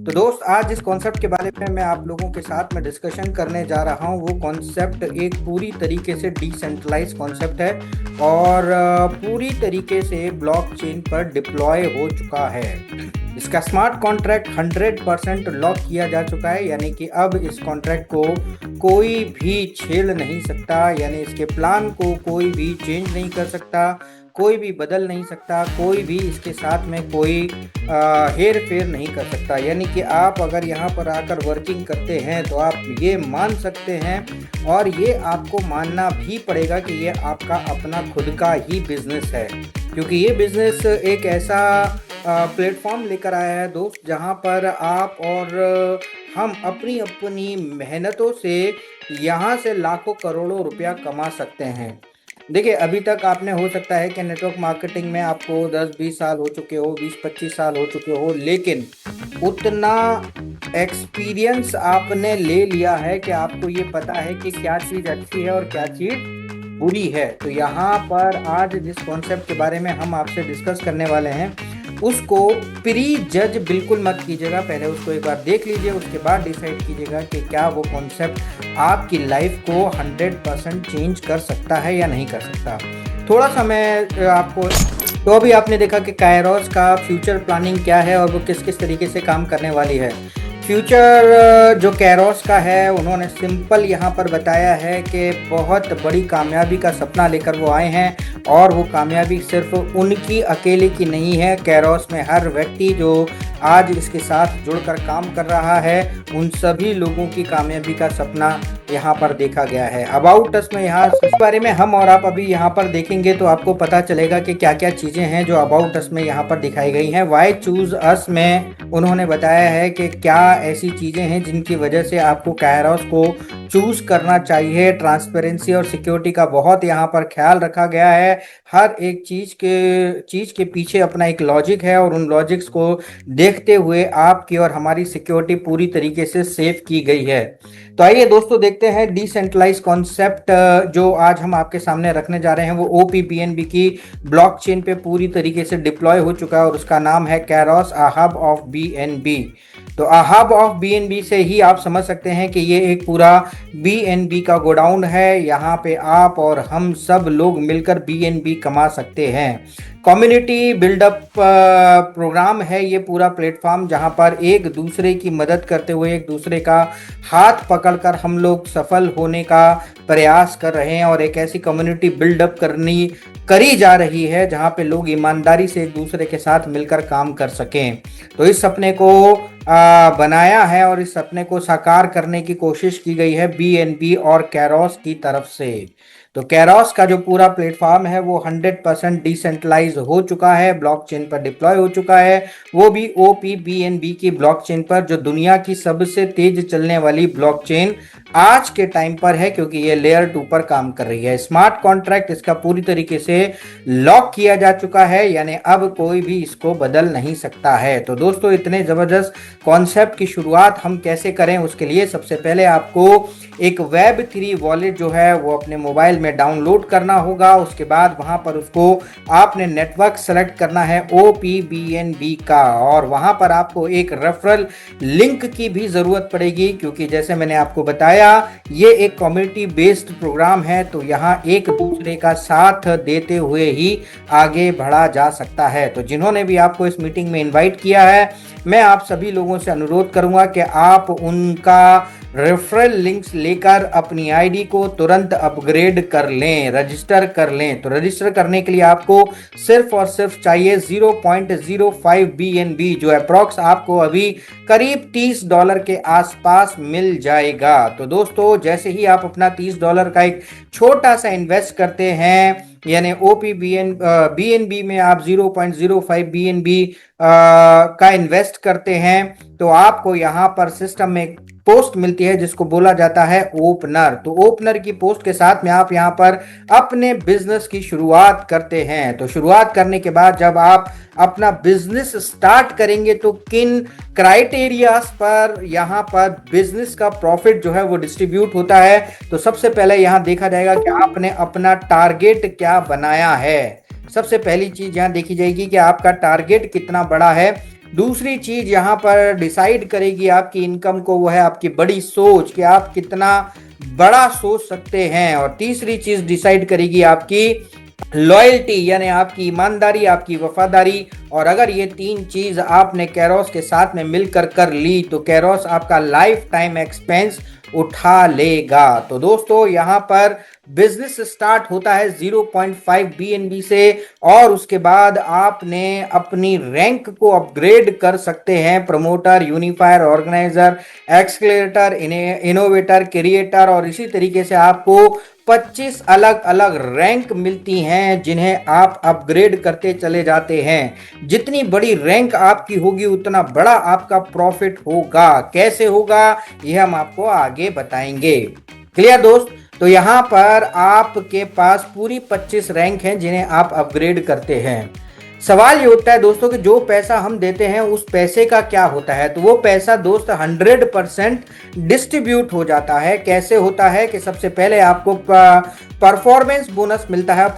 तो दोस्त, आज जिस कॉन्सेप्ट के बारे में मैं आप लोगों के साथ में डिस्कशन करने जा रहा हूँ वो कॉन्सेप्ट एक पूरी तरीके से डिसेंट्रलाइज कॉन्सेप्ट है और पूरी तरीके से ब्लॉकचेन पर डिप्लॉय हो चुका है। इसका स्मार्ट कॉन्ट्रैक्ट 100% लॉक किया जा चुका है, यानी कि अब इस कॉन्ट्रैक्ट को कोई भी छेड़ नहीं सकता, यानी इसके प्लान को कोई भी चेंज नहीं कर सकता, कोई भी बदल नहीं सकता, कोई भी इसके साथ में कोई हेर फेर नहीं कर सकता। यानी कि आप अगर यहाँ पर आकर वर्किंग करते हैं तो आप ये मान सकते हैं और ये आपको मानना भी पड़ेगा कि ये आपका अपना खुद का ही बिजनेस है, क्योंकि ये बिजनेस एक ऐसा प्लेटफॉर्म लेकर आया है दोस्त, जहाँ पर आप और हम अपनी अपनी मेहनतों से यहाँ से लाखों करोड़ों रुपया कमा सकते हैं। देखिए, अभी तक आपने हो सकता है कि नेटवर्क मार्केटिंग में आपको 10-20 साल हो चुके हो, 20-25 साल हो चुके हो, लेकिन उतना एक्सपीरियंस आपने ले लिया है कि आपको ये पता है कि क्या चीज़ अच्छी है और क्या चीज़ बुरी है। तो यहाँ पर आज जिस कॉन्सेप्ट के बारे में हम आपसे डिस्कस करने वाले हैं उसको प्री जज बिल्कुल मत कीजिएगा। पहले उसको एक बार देख लीजिए, उसके बाद डिसाइड कीजिएगा कि क्या वो कॉन्सेप्ट आपकी लाइफ को 100% चेंज कर सकता है या नहीं कर सकता। थोड़ा सा मैं आपको, तो अभी आपने देखा कि कायरोस का फ्यूचर प्लानिंग क्या है और वो किस किस तरीके से काम करने वाली है। फ्यूचर जो कैरोस का है, उन्होंने सिंपल यहाँ पर बताया है कि बहुत बड़ी कामयाबी का सपना लेकर वो आए हैं और वो कामयाबी सिर्फ उनकी अकेले की नहीं है। कैरोस में हर व्यक्ति जो आज इसके साथ जुड़कर काम कर रहा है उन सभी लोगों की कामयाबी का सपना यहाँ पर देखा गया है। अबाउट अस में यहाँ इस बारे में हम और आप अभी यहाँ पर देखेंगे तो आपको पता चलेगा कि क्या क्या चीज़ें हैं जो अबाउट अस में यहाँ पर दिखाई गई हैं। वाई चूज अस में उन्होंने बताया है कि क्या ऐसी चीज़ें हैं जिनकी वजह से आपको कैरोस को चूज करना चाहिए। ट्रांसपेरेंसी और सिक्योरिटी का बहुत यहाँ पर ख्याल रखा गया है। हर एक चीज़ के पीछे अपना एक लॉजिक है और उन लॉजिक्स को देखते हुए आपकी और हमारी सिक्योरिटी पूरी तरीके से सेफ की गई है। तो आइए दोस्तों, देखते हैं डिसेंट्रलाइज कॉन्सेप्ट जो आज हम आपके सामने रखने जा रहे हैं वो OP-BNB की ब्लॉकचेन पे पूरी तरीके से डिप्लॉय हो चुका है और उसका नाम है Carolus, a hub of BNB। तो अ हब ऑफ BNB से ही आप समझ सकते हैं कि ये एक पूरा BNB का गोडाउन है। यहाँ पे आप और हम सब लोग मिलकर BNB कमा सकते हैं। कम्युनिटी बिल्डअप प्रोग्राम है ये पूरा प्लेटफॉर्म, जहाँ पर एक दूसरे की मदद करते हुए एक दूसरे का हाथ पकड़कर हम लोग सफल होने का प्रयास कर रहे हैं और एक ऐसी कम्युनिटी बिल्डअप करी जा रही है जहाँ पे लोग ईमानदारी से एक दूसरे के साथ मिलकर काम कर सकें। तो इस सपने को बनाया है और इस सपने को साकार करने की कोशिश की गई है BNB और कैरोस की तरफ से। तो कैरोस का जो पूरा प्लेटफॉर्म है वो 100% डिसेंट्रलाइज हो चुका है, ब्लॉकचेन पर डिप्लॉय हो चुका है, वो भी OP-BNB की ब्लॉकचेन पर, जो दुनिया की सबसे तेज चलने वाली ब्लॉकचेन आज के टाइम पर है, क्योंकि ये लेयर 2 पर काम कर रही है। स्मार्ट कॉन्ट्रैक्ट इसका पूरी तरीके से लॉक किया जा चुका है, यानी अब कोई भी इसको बदल नहीं सकता है। तो दोस्तों, इतने जबरदस्त कॉन्सेप्ट की शुरुआत हम कैसे करें, उसके लिए सबसे पहले आपको एक Web3 वॉलेट जो है वो अपने मोबाइल में डाउनलोड करना होगा। उसके बाद वहां पर उसको आपने नेटवर्क सेलेक्ट करना है OP-BNB का, और वहां पर आपको एक रेफरल लिंक की भी जरूरत पड़ेगी, क्योंकि जैसे मैंने आपको बताया ये एक कम्युनिटी बेस्ड प्रोग्राम है। तो यहाँ एक दूसरे का साथ देते हुए ही आगे बढ़ा जा सकता है। तो जिन्होंने भी आपको इस मीटिंग में इनवाइट किया है, मैं आप सभी लोगों से अनुरोध करूंगा कि आप उनका रेफरल लिंक्स लेकर अपनी आईडी को तुरंत अपग्रेड कर लें, रजिस्टर कर लें। तो रजिस्टर करने के लिए आपको सिर्फ और सिर्फ चाहिए 0.05 BNB, जो अप्रॉक्स आपको अभी करीब $30 के आसपास मिल जाएगा। तो दोस्तों, जैसे ही आप अपना $30 का एक छोटा सा इन्वेस्ट करते हैं, यानी BNB में आप 0.05 BNB का इन्वेस्ट करते हैं, तो आपको यहाँ पर सिस्टम में पोस्ट मिलती है जिसको बोला जाता है ओपनर। तो ओपनर की पोस्ट के साथ में आप यहाँ पर अपने बिजनेस की शुरुआत करते हैं। तो शुरुआत करने के बाद जब आप अपना बिजनेस स्टार्ट करेंगे तो किन क्राइटेरियाज पर यहाँ पर बिजनेस का प्रॉफिट जो है वो डिस्ट्रीब्यूट होता है, तो सबसे पहले यहाँ देखा जाएगा कि आपने अपना टारगेट क्या बनाया है। सबसे पहली चीज यहाँ देखी जाएगी कि आपका टारगेट कितना बड़ा है। दूसरी चीज यहाँ पर डिसाइड करेगी आपकी इनकम को, वो है आपकी बड़ी सोच, कि आप कितना बड़ा सोच सकते हैं। और तीसरी चीज डिसाइड करेगी आपकी लॉयल्टी, यानी आपकी ईमानदारी, आपकी वफादारी। और अगर ये तीन चीज आपने कैरोस के साथ में मिलकर कर ली तो कैरोस आपका लाइफ टाइम एक्सपेंस उठा लेगा। तो दोस्तों यहाँ पर बिजनेस स्टार्ट होता है 0.5 BNB से, और उसके बाद आपने अपनी रैंक को अपग्रेड कर सकते हैं promoter, unifier, organiser, accelerator, innovator, creator, और इसी तरीके से आपको 25 अलग अलग रैंक मिलती हैं जिन्हें आप अपग्रेड करते चले जाते हैं। जितनी बड़ी रैंक आपकी होगी उतना बड़ा आपका प्रॉफिट होगा। कैसे होगा ये हम आपको आगे बताएंगे। क्लियर दोस्त? तो यहाँ पर आपके पास पूरी 25 रैंक हैं जिन्हें आप अपग्रेड करते हैं। सवाल ये उठता है दोस्तों कि जो पैसा हम देते हैं उस पैसे का क्या होता है। तो वो पैसा दोस्त 100% डिस्ट्रीब्यूट हो जाता है। कैसे होता है कि सबसे पहले आपको परफॉर्मेंस बोनस मिलता है।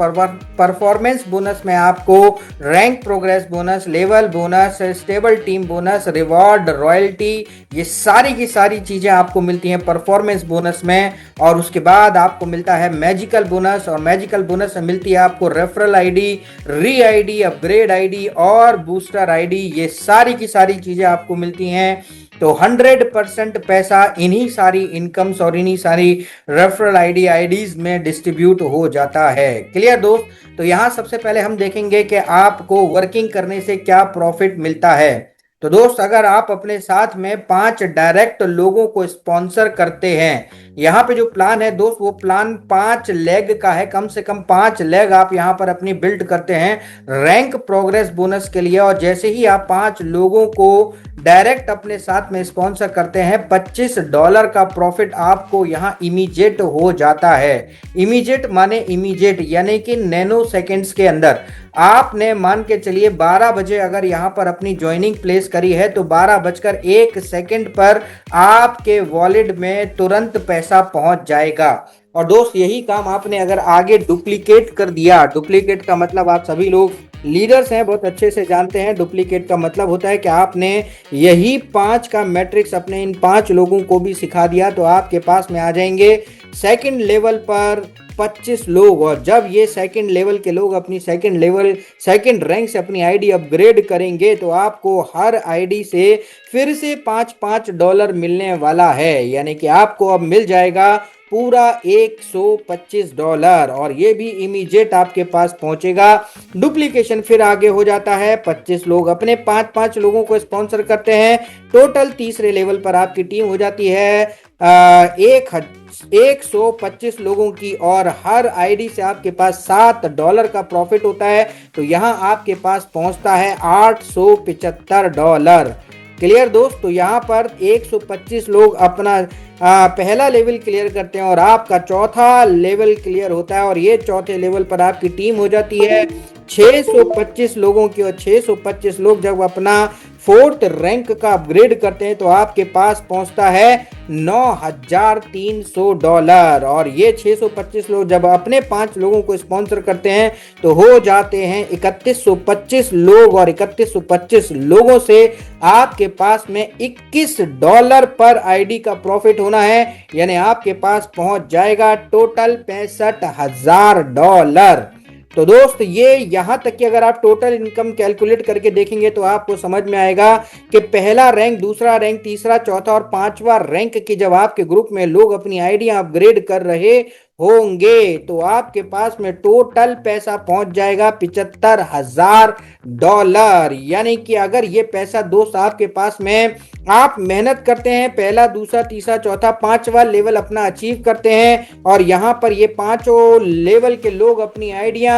परफॉर्मेंस बोनस में आपको rank progress bonus, level bonus, stable team bonus, reward, royalty, ये सारी की सारी चीजें आपको मिलती हैं परफॉर्मेंस बोनस में। और उसके बाद आपको मिलता है मैजिकल बोनस, और मैजिकल बोनस में मिलती है आपको रेफरल आईडी, री आईडी, अपग्रेड आईडी और बूस्टर आईडी। ये सारी की सारी चीजें आपको मिलती हैं। तो 100% पैसा इन्हीं सारी इनकम्स और इन्हीं सारी रेफरल आईडीज में डिस्ट्रीब्यूट हो जाता है। क्लियर दोस्त? तो यहां सबसे पहले हम देखेंगे कि आपको वर्किंग करने से क्या प्रॉफिट मिलता है। तो दोस्त अगर आप अपने साथ में 5 डायरेक्ट लोगों को स्पॉन्सर करते हैं, यहाँ पे जो प्लान है दोस्त वो प्लान 5 लेग का है। कम से कम 5 लेग आप यहाँ पर अपनी बिल्ड करते हैं रैंक प्रोग्रेस बोनस के लिए। और जैसे ही आप 5 लोगों को डायरेक्ट अपने साथ में स्पॉन्सर करते हैं, $25 का प्रॉफिट आपको यहाँ इमीडिएट हो जाता है। इमीडिएट माने इमीडिएट, यानी कि नैनो सेकेंड्स के अंदर। आपने मान के चलिए 12 बजे अगर यहाँ पर अपनी ज्वाइनिंग प्लेस करी है तो 12:01 पर आपके वॉलेट में तुरंत पैसा पहुंच जाएगा। और दोस्त यही काम आपने अगर आगे डुप्लीकेट कर दिया, डुप्लीकेट का मतलब आप सभी लोग लीडर्स हैं, बहुत अच्छे से जानते हैं। डुप्लीकेट का मतलब होता है कि आपने यही 5 का मैट्रिक्स अपने इन 5 लोगों को भी सिखा दिया तो आपके पास में आ जाएंगे सेकंड लेवल पर 25 लोग। और जब ये सेकंड लेवल के लोग अपनी सेकंड रैंक से अपनी आईडी अपग्रेड करेंगे तो आपको हर आईडी से फिर से $5 मिलने वाला है। यानी कि आपको अब मिल जाएगा पूरा $125, और ये भी इमीडिएट आपके पास पहुंचेगा। डुप्लीकेशन फिर आगे हो जाता है। 25 लोग अपने 5-5 लोगों को स्पॉन्सर करते हैं। टोटल तीसरे लेवल पर आपकी टीम हो जाती है 125 लोगों की, और हर आईडी से आपके पास $7 का प्रॉफिट होता है। तो यहाँ आपके पास पहुंचता है $875। क्लियर दोस्त? तो यहाँ पर 125 लोग अपना पहला लेवल क्लियर करते हैं और आपका चौथा लेवल क्लियर होता है, और ये चौथे लेवल पर आपकी टीम हो जाती है 625 लोगों की। और 625 लोग जब अपना 4th रैंक का अपग्रेड करते हैं तो आपके पास पहुंचता है $9,300। और ये 625 लोग जब अपने 5 लोगों को स्पॉन्सर करते हैं तो हो जाते हैं 3125 लोग, और 3125 लोगों से आपके पास में $21 पर आईडी का प्रॉफिट होना है। यानी आपके पास पहुंच जाएगा टोटल $65,000। तो दोस्त ये यहां तक कि अगर आप टोटल इनकम कैलकुलेट करके देखेंगे तो आपको समझ में आएगा कि पहला रैंक, दूसरा रैंक, तीसरा, चौथा और 5वां रैंक की जब आपके ग्रुप में लोग अपनी आईडियां अपग्रेड कर रहे होंगे तो आपके पास में टोटल पैसा पहुंच जाएगा $75,000। यानी कि अगर ये पैसा दोस्त आपके पास में आप मेहनत करते हैं, पहला, दूसरा, तीसरा, चौथा, 5वां लेवल अपना अचीव करते हैं, और यहाँ पर ये 5 लेवल के लोग अपनी आइडिया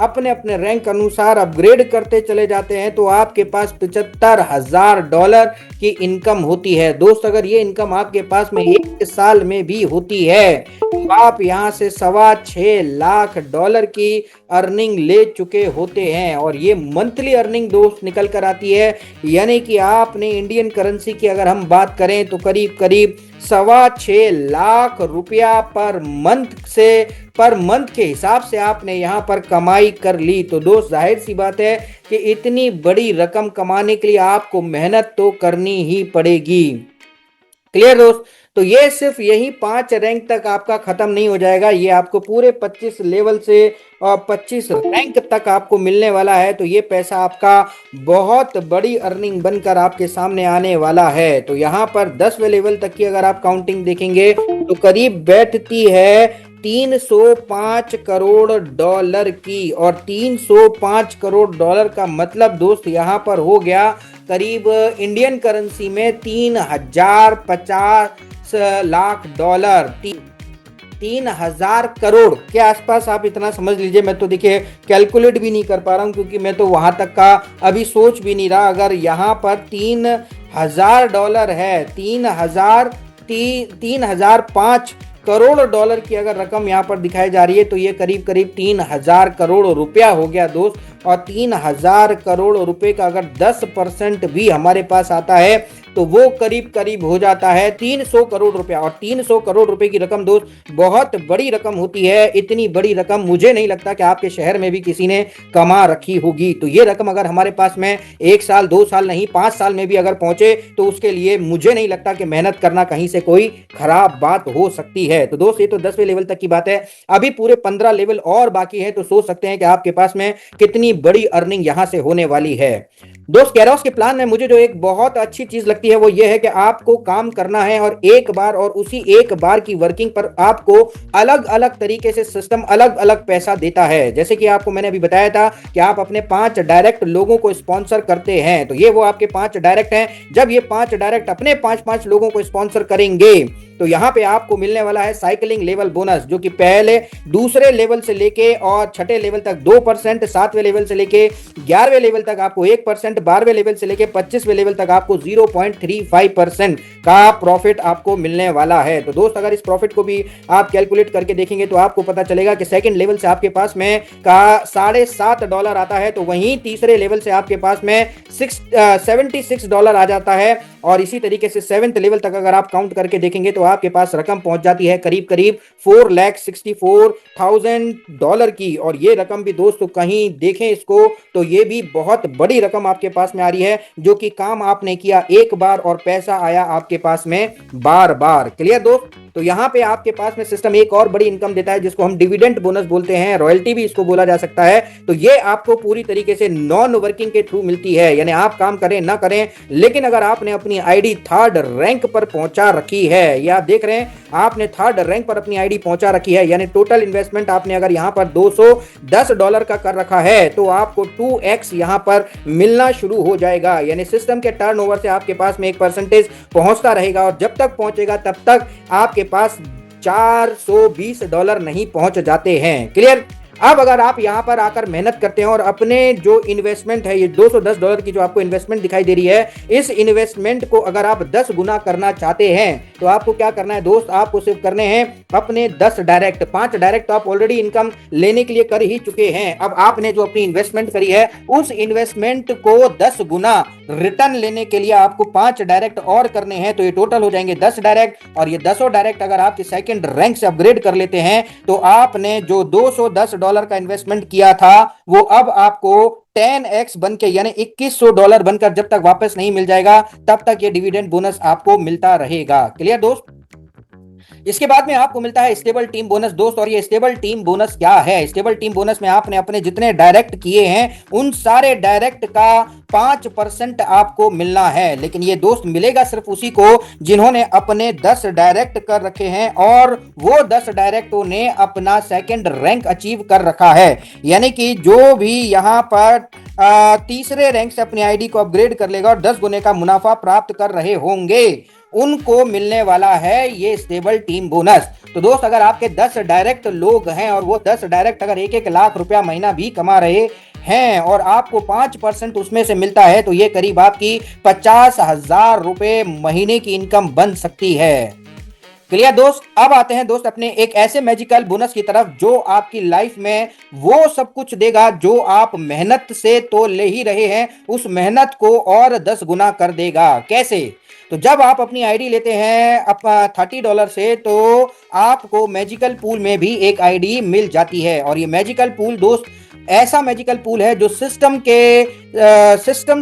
अपने अपने रैंक अनुसार अपग्रेड करते चले जाते हैं तो आपके पास $75,000 की इनकम होती है। दोस्त अगर ये इनकम आपके पास में 1 साल में भी होती है तो आप यहाँ से $6.25 लाख की अर्निंग ले चुके होते हैं। और ये मंथली अर्निंग दोस्त निकल कर आती है, यानी कि आपने इंडियन करेंसी करेंसी की अगर हम बात करें तो करीब करीब 6.25 लाख रुपया पर मंथ के हिसाब से आपने यहाँ पर कमाई कर ली। तो दोस्त जाहिर सी बात है कि इतनी बड़ी रकम कमाने के लिए आपको मेहनत तो करनी ही पड़ेगी। क्लियर दोस्त। तो ये सिर्फ यही 5 रैंक तक आपका खत्म नहीं हो जाएगा, ये आपको पूरे 25 लेवल से और 25 रैंक तक आपको मिलने वाला है। तो ये पैसा आपका बहुत बड़ी अर्निंग बनकर आपके सामने आने वाला है। तो यहाँ पर 10वें लेवल तक की अगर आप काउंटिंग देखेंगे तो करीब बैठती है 305 करोड़ डॉलर की। और 305 करोड़ डॉलर का मतलब दोस्त यहाँ पर हो गया करीब इंडियन करेंसी में 3050 लाख डॉलर, 3000 करोड़ के आसपास आप इतना समझ लीजिए। मैं तो देखिए कैलकुलेट भी नहीं कर पा रहा हूं क्योंकि मैं तो वहां तक का अभी सोच भी नहीं रहा। अगर यहाँ पर 3000 डॉलर है, 3005 करोड़ डॉलर की अगर रकम यहाँ पर दिखाई जा रही है तो ये करीब करीब 3000 करोड़ रुपया हो गया दोस्त। और 3000 करोड़ रुपए का अगर 10% भी हमारे पास आता है तो वो करीब करीब हो जाता है 300 करोड़ रुपया। और 300 करोड़ रुपए की रकम दोस्त बहुत बड़ी रकम होती है। इतनी बड़ी रकम मुझे नहीं लगता कि आपके शहर में भी किसी ने कमा रखी होगी। तो ये रकम अगर हमारे पास में 1 साल 2 साल नहीं 5 साल में भी अगर पहुंचे तो उसके लिए मुझे नहीं लगता कि मेहनत करना कहीं से कोई खराब बात हो सकती है। तो दोस्त ये तो 10वें लेवल तक की बात है, अभी पूरे 15 लेवल और बाकी है। तो सोच सकते हैं कि आपके पास में कितनी बड़ी अर्निंग यहां से होने वाली है। दोस्त कैरोस के प्लान में मुझे जो एक बहुत अच्छी चीज लगती है वो ये है कि आपको काम करना है और एक बार और उसी एक बार की वर्किंग पर आपको अलग अलग तरीके से सिस्टम अलग अलग पैसा देता है। जैसे कि आपको मैंने अभी बताया था कि आप अपने 5 डायरेक्ट लोगों को स्पॉन्सर करते हैं, तो ये वो आपके 5 डायरेक्ट हैं। जब ये 5 डायरेक्ट अपने 5-5 लोगों को स्पॉन्सर करेंगे तो यहां पे आपको मिलने वाला है साइकिलिंग लेवल बोनस, जो कि पहले दूसरे लेवल से लेके और छठे लेवल तक 2%, 7वें लेवल से लेके 11वें लेवल तक आपको 1%, 12वें लेवल से लेके 25वें लेवल तक आपको 0.35% का प्रॉफिट आपको मिलने वाला है। तो दोस्त अगर इस प्रॉफिट को भी आप कैलकुलेट करके देखेंगे तो आपको पता चलेगा कि सेकंड लेवल से आपके पास में का $7.5 आता है, तो वहीं तीसरे लेवल से आपके पास में $76 आ जाता है। और इसी तरीके से 7th लेवल तक अगर आप काउंट करके देखेंगे तो आपके पास रकम पहुंच जाती है करीब करीब $4,64,000 की। और ये रकम भी दोस्तों कहीं देखें इसको तो ये भी बहुत बड़ी रकम आपके पास में आ रही है, जो कि काम आपने किया एक बार और पैसा आया आपके पास में बार बार। क्लियर दोस्त। तो यहां पे आपके पास में सिस्टम एक और बड़ी इनकम देता है जिसको हम डिविडेंड बोनस बोलते हैं, रॉयल्टी भी इसको बोला जा सकता है। तो ये आपको पूरी तरीके से नॉन वर्किंग के थ्रू मिलती है, यानी आप काम करें ना करें, लेकिन अगर आपने अपनी आईडी 3rd रैंक पर पहुंचा रखी है, या आप देख रहे हैं आपने 3rd रैंक पर अपनी आईडी पहुंचा रखी है, यानी टोटल इन्वेस्टमेंट आपने अगर यहां पर $210 का कर रखा है तो आपको 2x यहां पर मिलना शुरू हो जाएगा। यानी सिस्टम के टर्नओवर से आपके पास में एक परसेंटेज पहुंचता रहेगा और जब तक पहुंचेगा तब तक आपके पास $420 नहीं पहुंच जाते हैं। क्लियर। अब अगर आप यहां पर आकर मेहनत करते हैं और अपने जो इन्वेस्टमेंट है, ये $210 की जो आपको इन्वेस्टमेंट दिखाई दे रही है, इस इन्वेस्टमेंट को अगर आप 10 गुना करना चाहते हैं तो आपको क्या करना है दोस्त, आपको सिर्फ करने हैं अपने 10 डायरेक्ट। 5 डायरेक्ट तो आप ऑलरेडी इनकम लेने के लिए कर ही चुके हैं। अब आपने जो अपनी इन्वेस्टमेंट करी है उस इन्वेस्टमेंट को 10 गुना रिटर्न लेने के लिए आपको 5 डायरेक्ट और करने हैं। तो ये टोटल हो जाएंगे 10 डायरेक्ट, और ये 10 डायरेक्ट अगर आपके सेकंड रैंक से अपग्रेड कर लेते हैं तो आपने जो $210 का इन्वेस्टमेंट किया था वो अब आपको 10x बन के यानी $2100 बनकर जब तक वापस नहीं मिल जाएगा तब तक ये डिविडेंड बोनस आपको मिलता रहेगा। क्लियर दोस्त। इसके बाद में आपको मिलता है स्टेबल टीम बोनस दोस्त। और ये स्टेबल टीम बोनस क्या है? स्टेबल टीम बोनस में आपने अपने जितने डायरेक्ट किए हैं उन सारे डायरेक्ट का 5% आपको मिलना है, लेकिन ये दोस्त मिलेगा सिर्फ उसी को जिन्होंने अपने 10 डायरेक्ट कर रखे हैं और वो 10 डायरेक्टों ने अपना सेकंड रैंक अचीव कर रखा है। यानी कि जो भी यहां पर तीसरे रैंक से अपनी आईडी को अपग्रेड कर लेगा और 10 गुने का मुनाफा प्राप्त कर रहे होंगे उनको मिलने वाला है ये स्टेबल टीम बोनस। तो दोस्त अगर आपके 10 डायरेक्ट लोग हैं और वो 10 डायरेक्ट अगर 1-1 लाख रुपया महीना भी कमा रहे हैं और आपको 5% उसमें से मिलता है तो ये करीब आपकी 50,000 रुपए महीने की इनकम बन सकती है। क्लियर दोस्त। अब आते हैं दोस्त अपने एक ऐसे मैजिकल बोनस की तरफ जो आपकी लाइफ में वो सब कुछ देगा जो आप मेहनत से तो ले ही रहे हैं, उस मेहनत को और 10 गुना कर देगा। कैसे? तो जब आप अपनी आईडी लेते हैं $30 से, तो आपको मैजिकल पूल में भी एक आईडी मिल जाती है। और ये मैजिकल पूल दोस्त ऐसा मैजिकल पूल है जो सिस्टम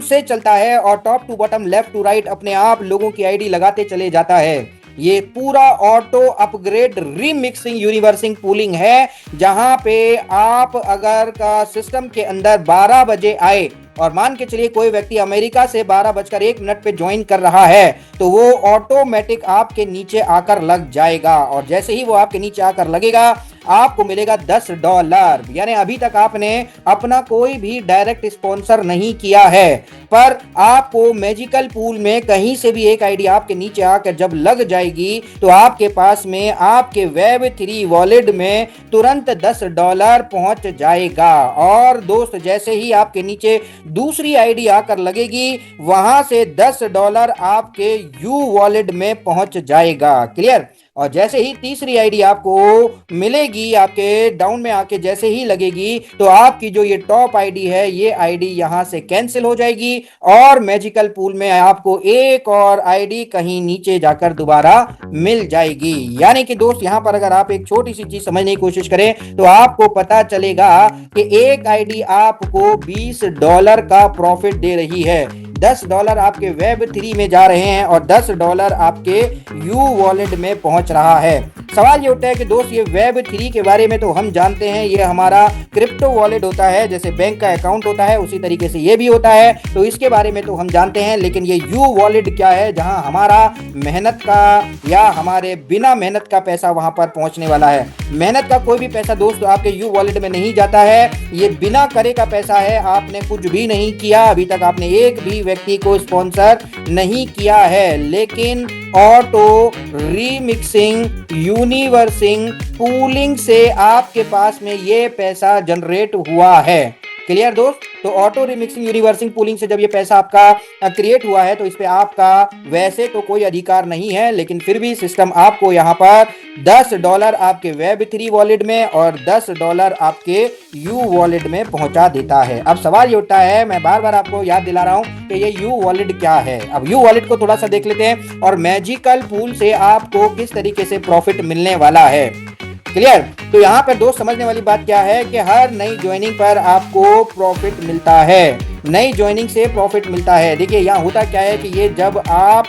से चलता है और top to bottom left to right अपने आप लोगों की आईडी लगाते चले जाता है। ये पूरा ऑटो अपग्रेड रीमिक्सिंग यूनिवर्सिंग पूलिंग है, जहां पे आप अगर का सिस्टम के अंदर 12 बजे आए और मान के चलिए कोई व्यक्ति अमेरिका से 12:01 पे ज्वाइन कर रहा है, तो वो ऑटोमेटिक आपके नीचे आकर लग जाएगा। और जैसे ही वो आपके नीचे आकर लगेगा, आपको मिलेगा $10। यानी अभी तक आपने अपना कोई भी डायरेक्ट स्पॉन्सर नहीं किया है, पर आपको मैजिकल पूल में कहीं से भी एक आईडी आपके नीचे आकर जब लग जाएगी, तो आपके पास में आपके Web3 वॉलेट में तुरंत $10 पहुंच जाएगा। और दोस्त जैसे ही आपके नीचे दूसरी आईडी आकर लगेगी, वहां से $10 आपके यू वॉलेट में पहुंच जाएगा। क्लियर? और जैसे ही तीसरी आईडी आपको मिलेगी, आपके डाउन में आके जैसे ही लगेगी, तो आपकी जो ये टॉप आईडी है, ये आईडी यहां से कैंसिल हो जाएगी और मैजिकल पूल में आपको एक और आईडी कहीं नीचे जाकर दोबारा मिल जाएगी। यानी कि दोस्त यहां पर अगर आप एक छोटी सी चीज समझने की कोशिश करें, तो आपको पता चलेगा कि एक आईडी आपको $20 का प्रॉफिट दे रही है। $10 आपके Web3 में जा रहे हैं और $10 आपके यू वॉलेट में पहुंच रहा है। सवाल ये उठता है कि दोस्त ये Web3 के बारे में तो हम जानते हैं, ये हमारा क्रिप्टो वॉलेट होता है, जैसे बैंक का अकाउंट होता है उसी तरीके से ये भी होता है, तो इसके बारे में तो हम जानते हैं। लेकिन ये यू वॉलेट क्या है, जहां हमारा मेहनत का या हमारे बिना मेहनत का पैसा वहां पर पहुंचने वाला है। मेहनत का कोई भी पैसा दोस्त आपके यू वॉलेट में नहीं जाता है, ये बिना करे का पैसा है। आपने कुछ भी नहीं किया, अभी तक आपने एक भी व्यक्ति को स्पॉन्सर नहीं किया है, लेकिन ऑटो रीमिक्सिंग यूनिवर्सिंग पूलिंग से आपके पास में ये पैसा जनरेट हुआ है। क्लियर दोस्त? तो ऑटो रिमिक्सिंग यूनिवर्सिंग पूलिंग से जब ये पैसा आपका क्रिएट हुआ है, तो इस पे आपका वैसे तो कोई अधिकार नहीं है, लेकिन फिर भी सिस्टम आपको यहाँ पर $10 आपके Web3 वॉलेट में और $10 आपके यू वॉलेट में पहुंचा देता है। अब सवाल ये उठता है, मैं बार बार आपको याद दिला रहा हूं कि ये यू वॉलेट क्या है। अब यू वॉलेट को थोड़ा सा देख लेते हैं और मैजिकल पूल से आपको किस तरीके से प्रॉफिट मिलने वाला है। क्लियर? तो यहाँ पर दोस्त समझने वाली बात क्या है कि हर नई ज्वाइनिंग पर आपको प्रॉफिट मिलता है, नई ज्वाइनिंग से प्रॉफिट मिलता है। देखिए यहाँ होता क्या है कि ये जब आप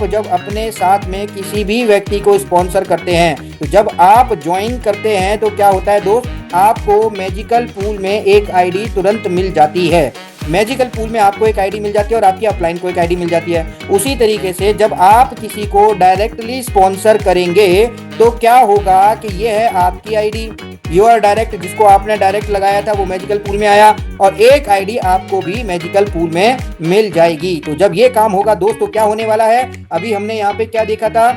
जब अपने साथ में किसी भी व्यक्ति को स्पॉन्सर करते हैं, तो जब आप ज्वाइन करते हैं तो क्या होता है दोस्त, आपको मैजिकल पूल में एक आईडी तुरंत मिल जाती है। मैजिकल पूल में आपको एक आईडी मिल जाती है और आपकी अपलाइन को एक आईडी मिल जाती है। उसी तरीके से जब आप किसी को डायरेक्टली स्पॉन्सर करेंगे, तो क्या होगा कि ये है आपकी आईडी, योर डायरेक्ट, जिसको आपने डायरेक्ट लगाया था वो मैजिकल पूल में आया, और एक आईडी आपको भी मैजिकल पूल में मिल जाएगी। तो जब ये काम होगा दोस्तों, क्या होने वाला है, अभी हमने यहाँ पे क्या देखा था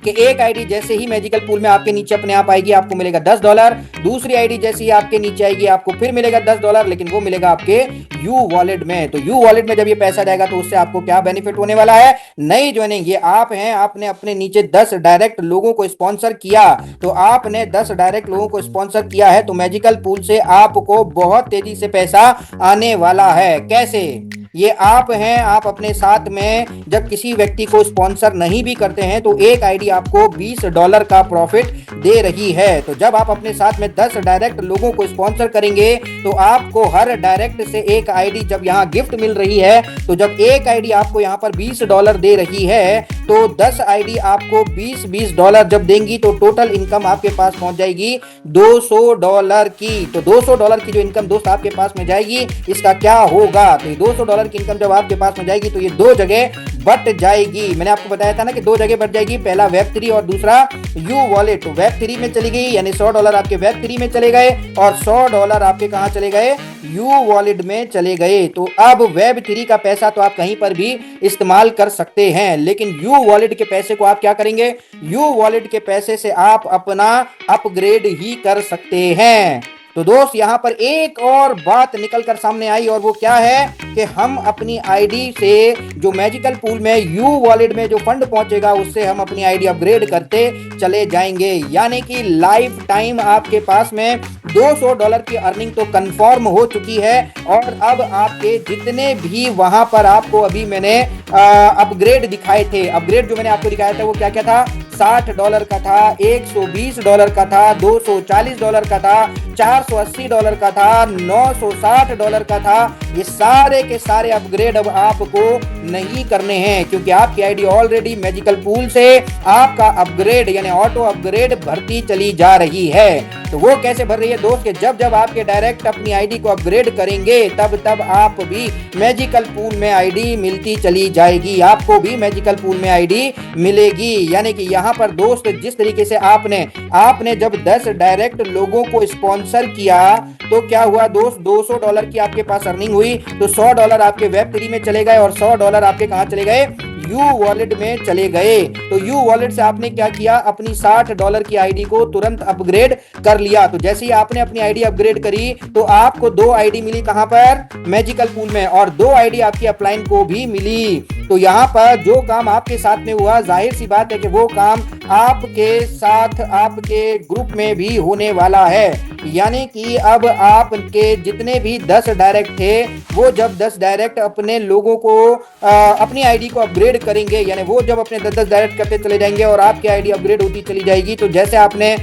कि एक आईडी जैसे ही मैजिकल पूल में आपके नीचे अपने आप आएगी, आपको मिलेगा $10। दूसरी आईडी जैसे ही आपके नीचे आएगी, आपको फिर मिलेगा $10, लेकिन वो मिलेगा आपके यू वॉलेट में। तो यू वॉलेट में जब ये पैसा जाएगा, तो उससे आपको क्या बेनिफिट होने वाला है, नई ज्वाइनिंग। ये आप हैं, आपने अपने नीचे 10 डायरेक्ट लोगों को स्पॉन्सर किया, तो आपने 10 डायरेक्ट लोगों को स्पॉन्सर किया है, तो मैजिकल पूल से आपको बहुत तेजी से पैसा आने वाला है। कैसे? ये आप हैं, आप अपने साथ में जब किसी व्यक्ति को स्पॉन्सर नहीं भी करते हैं, तो एक आईडी आपको $20 का प्रॉफिट दे रही है। तो जब आप अपने साथ में 10 डायरेक्ट लोगों को स्पॉन्सर करेंगे, तो आपको हर डायरेक्ट से एक आईडी जब यहाँ गिफ्ट मिल रही है, तो जब एक आईडी आपको यहाँ पर $20 दे रही है, तो 10 आईडी आपको $20 जब देंगी, तो टोटल इनकम आपके पास पहुंच जाएगी $200 की। तो $200 की जो इनकम दोस्त आपके पास में जाएगी, इसका क्या होगा, तो $200 की इनकम जब आपके पास में जाएगी, तो ये दो जगह बट जाएगी। मैंने आपको बताया था ना कि दो जगह बट जाएगी, पहला Web3 और दूसरा यू वॉलेट। तो Web3 में चली गई, यानी $100 आपके Web3 में चले गए और $100 आपके कहां चले गए, यू वॉलेट में चले गए। तो अब Web3 का पैसा तो आप कहीं पर भी इस्तेमाल कर सकते हैं, लेकिन यू वॉलेट के पैसे को आप क्या करेंगे, यू वॉलेट के पैसे से आप अपना अपग्रेड ही कर सकते हैं। तो दोस्त यहाँ पर एक और बात निकल कर सामने आई और वो क्या है कि हम अपनी आईडी से जो मैजिकल पूल में यू वॉलेट में जो फंड पहुंचेगा उससे हम अपनी आईडी अपग्रेड करते चले जाएंगे, यानी कि लाइफ टाइम आपके पास में $200 की अर्निंग तो कंफर्म हो चुकी है। और अब आपके जितने भी वहां पर आपको अभी मैंने अपग्रेड दिखाए थे, अपग्रेड जो मैंने आपको दिखाया था वो क्या क्या था, $60 का था, $120 का था, $240 का था, $480 का था, $960 का था। ये सारे के सारे अपग्रेड अब आपको नहीं करने हैं क्योंकि आपकी आईडी ऑलरेडी मैजिकल पूल से आपका अपग्रेड यानी ऑटो अपग्रेड भरती चली जा रही है। तो वो कैसे भर रही है दोस्त के जब जब आपके डायरेक्ट अपनी आईडी को अपग्रेड करेंगे तब तब आप भी मैजिकल पूल में आईडी मिलती चली जाएगी, आपको भी मैजिकल पूल में आईडी मिलेगी। यानी कि यहाँ पर दोस्त जिस तरीके से आपने जब 10 डायरेक्ट लोगों को स्पॉन्सर किया तो क्या हुआ दोस्त, $200 की आपके पास अर्निंग हुई, तो $100 आपके वेब3 में चले गए और $100 आपके कहां चले गए, यू वॉलेट में चले गए। तो यू वॉलेट से आपने क्या किया, अपनी $60 की आईडी को तुरंत अपग्रेड कर लिया। तो जैसे ही आपने अपनी आईडी अपग्रेड करी तो आपको 2 आईडी मिली कहां पर, मैजिकल पूल में, और 2 आईडी आपकी अपलाइन को भी मिली। तो यहाँ पर जो काम आपके साथ में हुआ जाहिर सी बात है कि वो काम आपके साथ आपके ग्रुप में भी होने वाला है। यानी कि अब आपके जितने भी 10 डायरेक्ट थे वो जब 10 डायरेक्ट अपने लोगों को अपनी आईडी को अपग्रेड करेंगे, यानी वो जब अपने 10 डायरेक्ट करते चले जाएंगे और आपकी आईडी अपग्रेड होती चली जाएगी, तो जैसे आपने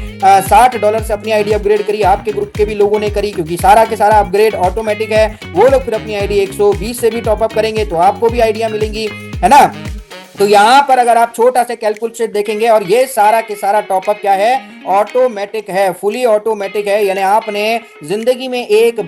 $60 से अपनी आईडी अपग्रेड करी, आपके ग्रुप के भी लोगों ने करी, क्योंकि सारा के सारा अपग्रेड ऑटोमेटिक है, वो लोग फिर अपनी आईडी 120 से भी टॉपअप करेंगे तो आपको भी आइडिया मिलेंगी, है ना। तो यहां पर अगर आप छोटा सा कैलकुलेशन देखेंगे और ये सारा के सारा टॉपअप क्या है, ऑटोमेटिक है, फुली ऑटोमेटिक है। यानी आपने जिंदगी में एक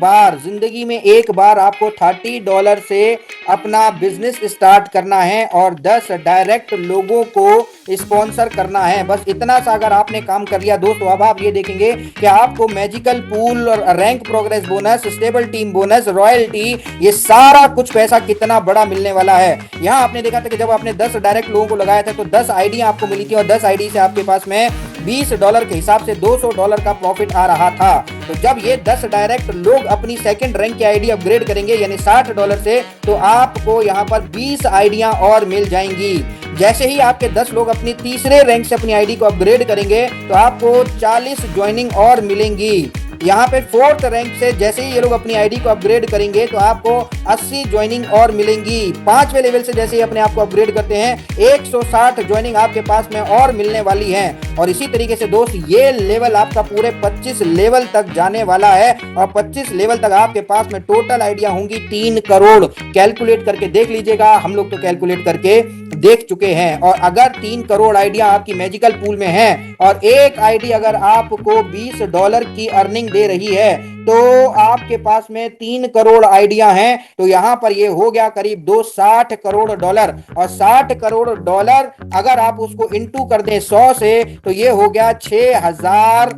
बार आपको $30 से अपना बिजनेस स्टार्ट करना है और 10 डायरेक्ट लोगों को स्पॉन्सर करना है। बस इतना सा अगर आपने काम कर लिया दोस्तों, अब आप ये देखेंगे कि आपको मैजिकल पूल और rank progress bonus, stable team bonus, royalty, ये सारा कुछ पैसा कितना बड़ा मिलने वाला है। यहाँ आपने देखा था कि जब आपने 10 डायरेक्ट लोगों को लगाया था तो 10 आईडी आपको मिली थी और 10 आईडी से आपके पास में $20 के हिसाब से $200 का प्रॉफिट आ रहा था। तो जब ये 10 डायरेक्ट लोग अपनी सेकंड रैंक की आईडी अपग्रेड करेंगे यानी $60 से, तो आपको यहाँ पर 20 आईडियां और मिल जाएंगी। जैसे ही आपके 10 लोग अपनी तीसरे रैंक से अपनी आईडी को अपग्रेड करेंगे तो आपको 40 ज्वाइनिंग और मिलेंगी। यहाँ पे 4th रैंक से जैसे ही ये लोग अपनी आईडी को अपग्रेड करेंगे तो आपको 80 ज्वाइनिंग और मिलेंगी। 5वें लेवल से जैसे ही अपने आप को अपग्रेड करते हैं 160 ज्वाइनिंग आपके पास में और मिलने वाली है। और इसी तरीके से दोस्त ये लेवल आपका पूरे 25 लेवल तक जाने वाला है और 25 लेवल तक आपके पास में टोटल आइडिया होंगी 3 करोड़। कैलकुलेट करके देख लीजिएगा, हम लोग तो कैलकुलेट करके देख चुके हैं। और अगर 3 करोड़ आइडिया आपकी मैजिकल पूल में है और एक आईडी अगर आपको $20 की अर्निंग दे रही है तो आपके पास में 3 करोड़ आइडिया हैं, तो यहां पर ये हो गया करीब $60 करोड़। और $60 करोड़ अगर आप उसको इंटू कर दें 100 से तो ये हो गया $6000,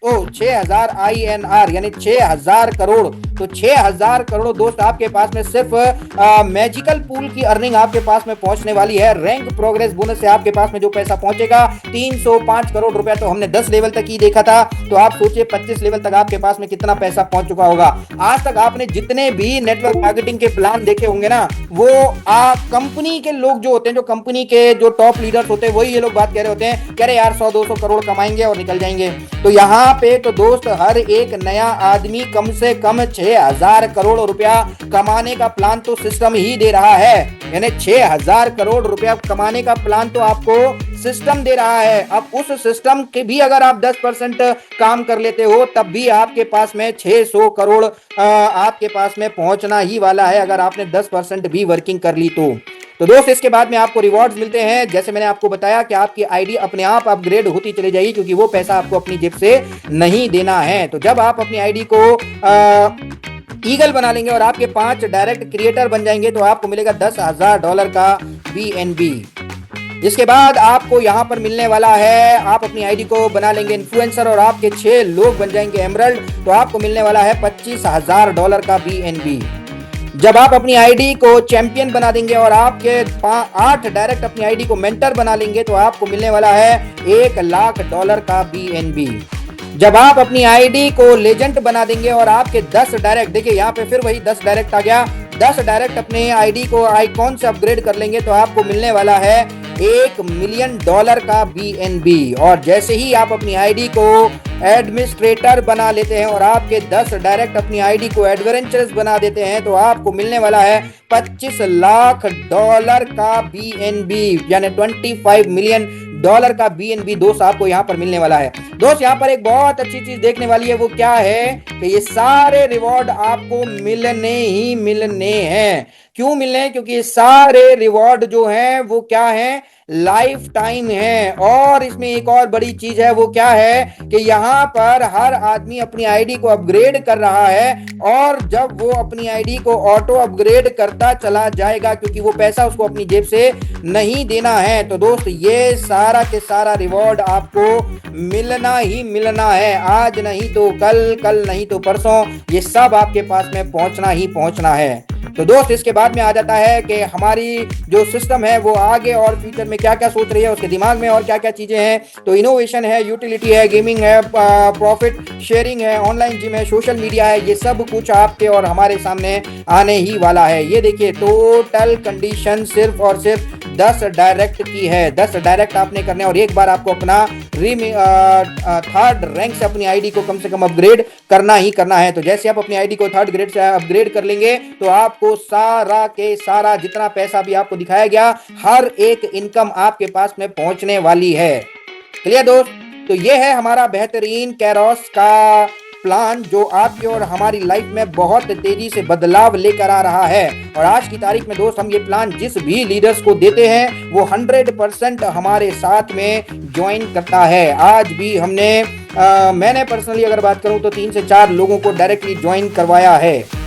तो 6000 INR यानी 6000 करोड़। तो 6000 करोड़ दोस्त आपके पास में सिर्फ मैजिकल पूल की अर्निंग आपके पास में पहुंचने वाली है। रैंक प्रोग्रेस बोनस से आपके पास में जो पैसा पहुंचेगा 305 करोड़ रुपया, तो हमने 10 लेवल तक ही देखा था, तो आप सोचिए 25 लेवल तक आपके पास में कितना पैसा पहुंच चुका होगा। आज तक आपने जितने भी नेटवर्क मार्केटिंग के प्लान देखे होंगे ना, वो कंपनी के लोग जो होते हैं, जो कंपनी के जो टॉप लीडर्स होते हैं, वही ये लोग बात कह रहे होते हैं, कह रहे यार 100-200 करोड़ कमाएंगे और निकल जाएंगे। तो यहाँ पे तो दोस्त हर एक नया आदमी कम से कम 6000 करोड़ रुपया कमाने का प्लान तो सिस्टम ही दे रहा है। यानी 6000 करोड़ रुपया कमाने का प्लान तो आपको सिस्टम दे रहा है। अब उस सिस्टम के भी अगर आप 10% काम कर लेते हो तब भी आपके पास में 600 करोड़ आपके पास में पहुंचना ही वाला है, अगर आपने 10% भी वर्किंग कर ली तो दोस्त इसके बाद में आपको रिवॉर्ड्स मिलते हैं। जैसे मैंने आपको बताया कि आपकी आईडी अपने आप अपग्रेड होती चली जाएगी क्योंकि वो पैसा आपको अपनी जेब से नहीं देना है। तो जब आप अपनी आईडी को ईगल बना लेंगे और आपके 5 डायरेक्ट क्रिएटर बन जाएंगे तो आपको मिलेगा $10,000 का BNB। इसके बाद आपको यहां पर मिलने वाला है, आप अपनी आईडी को बना लेंगे इन्फ्लुएंसर और आपके 6 लोग बन जाएंगे एमरल्ड, तो आपको मिलने वाला है $25,000 का BNB। जब आप अपनी आईडी को चैंपियन बना देंगे और आपके 8 डायरेक्ट अपनी आईडी को मेंटर बना लेंगे तो आपको मिलने वाला है $1,00,000 का BNB। जब आप अपनी आईडी को लेजेंड बना देंगे और आपके 10 डायरेक्ट, देखिए यहाँ पे फिर वही 10 डायरेक्ट आ गया, 10 डायरेक्ट अपने आईडी को आइकॉन से अपग्रेड कर लेंगे तो आपको मिलने वाला है $1 मिलियन का बीएनबी। और जैसे ही आप अपनी आईडी को एडमिनिस्ट्रेटर बना लेते हैं और आपके 10 डायरेक्ट अपनी आईडी को एडवेंचरस बना देते हैं तो आपको मिलने वाला है $25 लाख का बीएनबी, यानी $25 मिलियन का बीएनबी दोस्त आपको यहाँ पर मिलने वाला है। दोस्त यहाँ पर एक बहुत अच्छी चीज देखने वाली है, वो क्या है कि ये सारे रिवॉर्ड आपको मिलने ही मिलने हैं। क्यों मिलने हैं? क्योंकि ये सारे रिवॉर्ड जो हैं वो क्या है, लाइफ टाइम है। और इसमें एक और बड़ी चीज है, वो क्या है कि यहाँ पर हर आदमी अपनी आईडी को अपग्रेड कर रहा है और जब वो अपनी आईडी को ऑटो अपग्रेड करता चला जाएगा, क्योंकि वो पैसा उसको अपनी जेब से नहीं देना है। तो दोस्त ये सारा के सारा रिवॉर्ड आपको मिलना ही मिलना है, आज नहीं तो कल, कल नहीं तो परसों, ये सब आपके पास में पहुंचना ही पहुंचना है। तो दोस्त इसके बाद में आ जाता है कि हमारी जो सिस्टम है वो आगे और फ्यूचर में क्या क्या सोच रही है, उसके दिमाग में और क्या क्या चीजें हैं। तो इनोवेशन है, यूटिलिटी है, गेमिंग है, प्रॉफिट शेयरिंग है, ऑनलाइन जिम है, सोशल मीडिया है, ये सब कुछ आपके और हमारे सामने आने ही वाला है। ये देखिए टोटल कंडीशन सिर्फ और सिर्फ 10 डायरेक्ट की है। 10 डायरेक्ट आपने करने और एक बार आपको अपना थर्ड रैंक से अपनी आईडी को कम से कम अपग्रेड करना ही करना है। तो जैसे आप अपनी आईडी को थर्ड ग्रेड से अपग्रेड कर लेंगे तो आपको सारा के सारा जितना पैसा भी आपको दिखाया गया, हर एक इनकम आपके पास में पहुंचने वाली है। क्लियर दोस्त? तो ये है हमारा बेहतरीन कैरोस का प्लान जो आपकी और हमारी लाइफ में बहुत तेजी से बदलाव लेकर आ रहा है। और आज की तारीख में दोस्त हम ये प्लान जिस भी लीडर्स को देते हैं वो 100% हमारे साथ में ज्वाइन करता है। आज भी मैंने पर्सनली अगर बात करूं तो 3 से 4 लोगों को डायरेक्टली ज्वाइन करवाया है।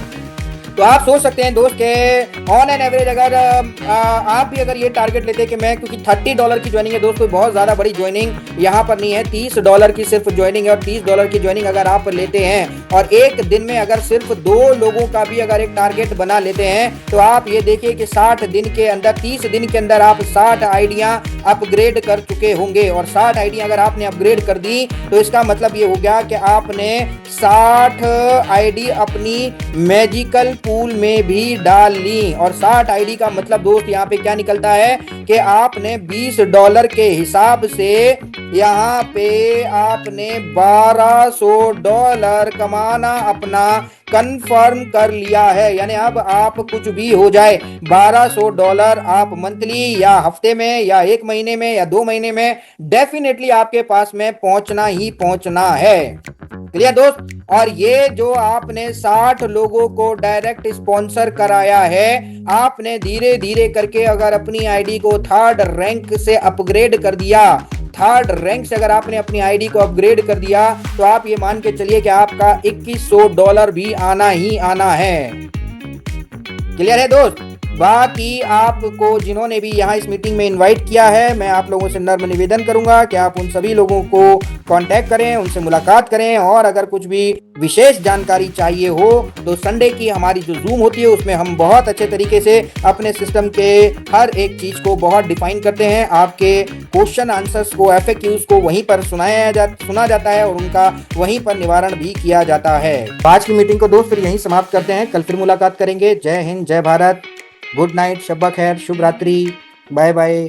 तो आप सोच सकते हैं दोस्त के ऑन एन एवरेज अगर आप भी अगर ये टारगेट लेते हैं कि मैं, क्योंकि $30 की ज्वाइनिंग है दोस्त, कोई बहुत ज़्यादा बड़ी ज्वाइनिंग यहाँ पर नहीं है, $30 की सिर्फ ज्वाइनिंग है। और $30 की ज्वाइनिंग अगर आप लेते हैं और एक दिन में अगर सिर्फ 2 लोगों का भी अगर एक टारगेट बना लेते हैं तो आप ये देखिए कि 60 दिन के अंदर, 30 दिन के अंदर आप 60 आईडियाँ अपग्रेड कर चुके होंगे। और 60 आईडियाँ अगर आपने अपग्रेड कर दी तो इसका मतलब ये हो गया कि आपने 60 आईडी अपनी मैजिकल पूल में भी डाल ली। और 60 आईडी का मतलब दोस्त यहाँ पे क्या निकलता है कि आपने $20 के हिसाब से यहाँ पे आपने $1200 कमाना अपना कंफर्म कर लिया है। यानी अब आप कुछ भी हो जाए, $1200 आप मंथली या हफ्ते में या 1 महीने में या 2 महीने में डेफिनेटली आपके पास में पहुंचना ही पहुंचना है। क्लियर दोस्त? और ये जो आपने 60 लोगों को डायरेक्ट स्पॉन्सर कराया है, आपने धीरे धीरे करके अगर अपनी आईडी को थर्ड रैंक से अपग्रेड कर दिया, थर्ड रैंक से अगर आपने अपनी आईडी को अपग्रेड कर दिया तो आप ये मान के चलिए कि आपका $2100 भी आना ही आना है। क्लियर है दोस्त? बाकी आपको जिन्होंने भी यहाँ इस मीटिंग में इनवाइट किया है, मैं आप लोगों से नम्र निवेदन करूंगा कि आप उन सभी लोगों को कांटेक्ट करें, उनसे मुलाकात करें। और अगर कुछ भी विशेष जानकारी चाहिए हो तो संडे की हमारी जो जूम होती है उसमें हम बहुत अच्छे तरीके से अपने सिस्टम के हर एक चीज को बहुत डिफाइन करते हैं। आपके क्वेश्चन आंसर्स को, FAQs को वहीं पर सुना जाता है और उनका वहीं पर निवारण भी किया जाता है। आज की मीटिंग को दोस्त फिर यहीं समाप्त करते हैं, कल फिर मुलाकात करेंगे। जय हिंद, जय भारत, गुड नाइट, शब्बा खैर, शुभ रात्रि, बाय बाय।